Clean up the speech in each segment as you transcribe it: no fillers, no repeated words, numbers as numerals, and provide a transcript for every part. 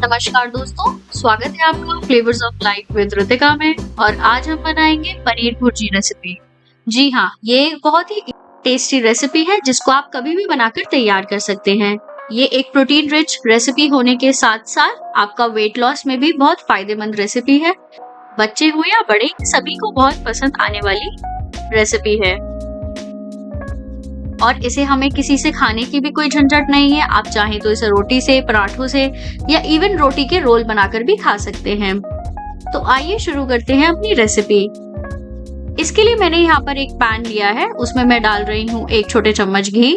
नमस्कार दोस्तों, स्वागत है आपका flavours of life with Ritika में। और आज हम बनाएंगे पनीर भुर्जी रेसिपी। जी हाँ, ये बहुत ही टेस्टी रेसिपी है जिसको आप कभी भी बनाकर तैयार कर सकते हैं। ये एक प्रोटीन रिच रेसिपी होने के साथ साथ आपका वेट लॉस में भी बहुत फायदेमंद रेसिपी है। बच्चे हो या बड़े, सभी को बहुत पसंद आने वाली रेसिपी है और इसे हमें किसी से खाने की भी कोई झंझट नहीं है। आप चाहें तो इसे रोटी से, पराठों से या इवन रोटी के रोल बनाकर भी खा सकते हैं। तो आइए शुरू करते हैं अपनी रेसिपी। इसके लिए मैंने यहाँ पर एक पैन लिया है, उसमें मैं डाल रही हूँ 1 छोटे चम्मच घी।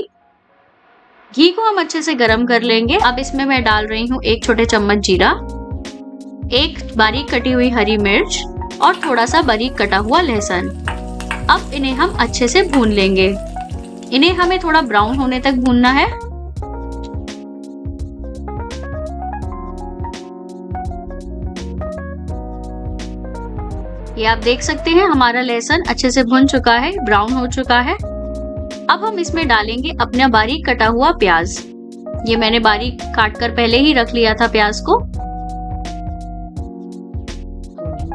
घी को हम अच्छे से गर्म कर लेंगे। अब इसमें मैं डाल रही हूँ 1 छोटे चम्मच जीरा, 1 बारीक कटी हुई हरी मिर्च और थोड़ा सा बारीक कटा हुआ लहसुन। अब इन्हें हम अच्छे से भून लेंगे। इन्हें हमें थोड़ा ब्राउन होने तक भूनना है। ये आप देख सकते हैं हमारा लहसुन अच्छे से भुन चुका है, ब्राउन हो चुका है। अब हम इसमें डालेंगे अपना बारीक कटा हुआ प्याज। ये मैंने बारीक काट कर पहले ही रख लिया था प्याज को।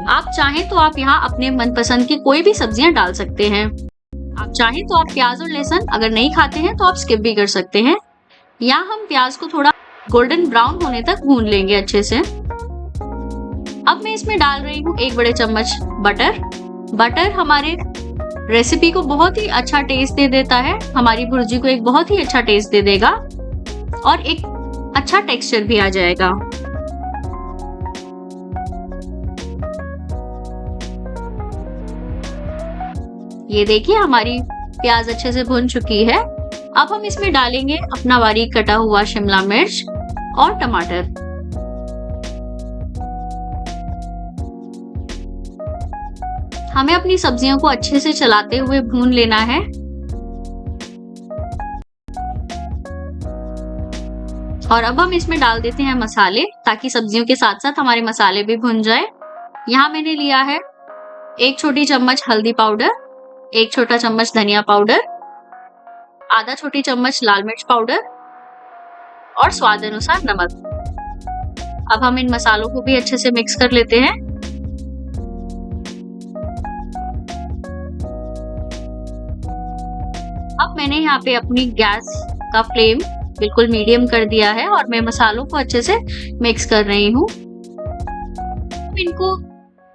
आप चाहें तो आप यहाँ अपने मनपसंद की कोई भी सब्जियां डाल सकते हैं। आप चाहें तो आप प्याज और लहसुन अगर नहीं खाते हैं तो आप स्किप भी कर सकते हैं। यहाँ हम प्याज को थोड़ा गोल्डन ब्राउन होने तक भून लेंगे अच्छे से। अब मैं इसमें डाल रही हूँ 1 बड़े चम्मच बटर। बटर हमारे रेसिपी को बहुत ही अच्छा टेस्ट दे देता है, हमारी भुर्जी को एक बहुत ही अच्छा टेस्ट दे देगा और एक अच्छा टेक्सचर भी आ जाएगा। ये देखिए हमारी प्याज अच्छे से भुन चुकी है। अब हम इसमें डालेंगे अपना बारीक कटा हुआ शिमला मिर्च और टमाटर। हमें अपनी सब्जियों को अच्छे से चलाते हुए भून लेना है। और अब हम इसमें डाल देते हैं मसाले, ताकि सब्जियों के साथ साथ हमारे मसाले भी भुन जाए। यहाँ मैंने लिया है 1 छोटी चम्मच हल्दी पाउडर, 1 छोटा चम्मच धनिया पाउडर, आधा छोटी चम्मच लाल मिर्च पाउडर और स्वाद अनुसार नमक। अब हम इन मसालों को भी अच्छे से मिक्स कर लेते हैं। अब मैंने यहाँ पे अपनी गैस का फ्लेम बिल्कुल मीडियम कर दिया है और मैं मसालों को अच्छे से मिक्स कर रही हूँ। इनको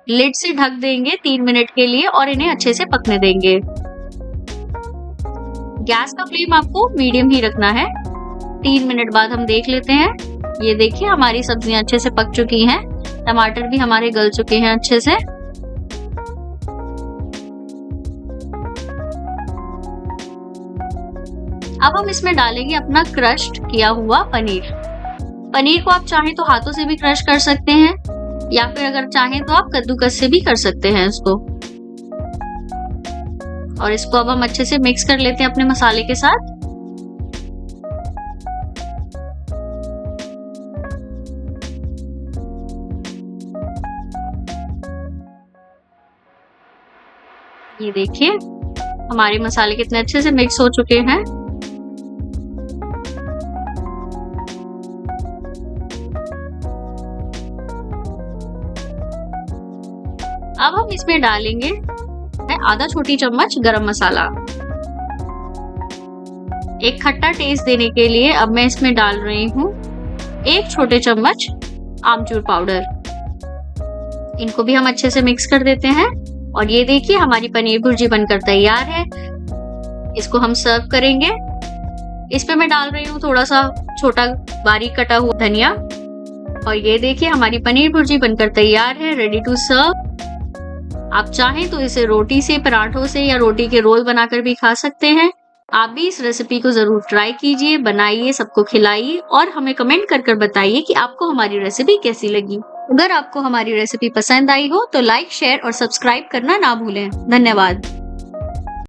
लिड से ढक देंगे 3 मिनट के लिए और इन्हें अच्छे से पकने देंगे। गैस का फ्लेम आपको मीडियम ही रखना है। 3 मिनट बाद हम देख लेते हैं। ये देखिए हमारी सब्जियां अच्छे से पक चुकी हैं, टमाटर भी हमारे गल चुके हैं अच्छे से। अब हम इसमें डालेंगे अपना क्रश्ड किया हुआ पनीर। पनीर को आप चाहें तो हाथों से भी क्रश कर सकते हैं या फिर अगर चाहें तो आप कद्दूकस से भी कर सकते हैं इसको। और इसको अब हम अच्छे से मिक्स कर लेते हैं अपने मसाले के साथ। ये देखिए हमारे मसाले कितने अच्छे से मिक्स हो चुके हैं। अब हम इसमें डालेंगे आधा छोटी चम्मच गरम मसाला। एक खट्टा टेस्ट देने के लिए अब मैं इसमें डाल रही हूँ 1 छोटे चम्मच आमचूर पाउडर। इनको भी हम अच्छे से मिक्स कर देते हैं। और ये देखिए हमारी पनीर भुर्जी बनकर तैयार है। इसको हम सर्व करेंगे। इस पे मैं डाल रही हूँ थोड़ा सा छोटा बारीक कटा हुआ धनिया। और ये देखिए हमारी पनीर भुर्जी बनकर तैयार है, रेडी टू सर्व। आप चाहें तो इसे रोटी से, पराठों से या रोटी के रोल बनाकर भी खा सकते हैं। आप भी इस रेसिपी को जरूर ट्राई कीजिए, बनाइए, सबको खिलाइए और हमें कमेंट कर बताइए कि आपको हमारी रेसिपी कैसी लगी। अगर आपको हमारी रेसिपी पसंद आई हो तो लाइक, शेयर और सब्सक्राइब करना ना भूलें। धन्यवाद।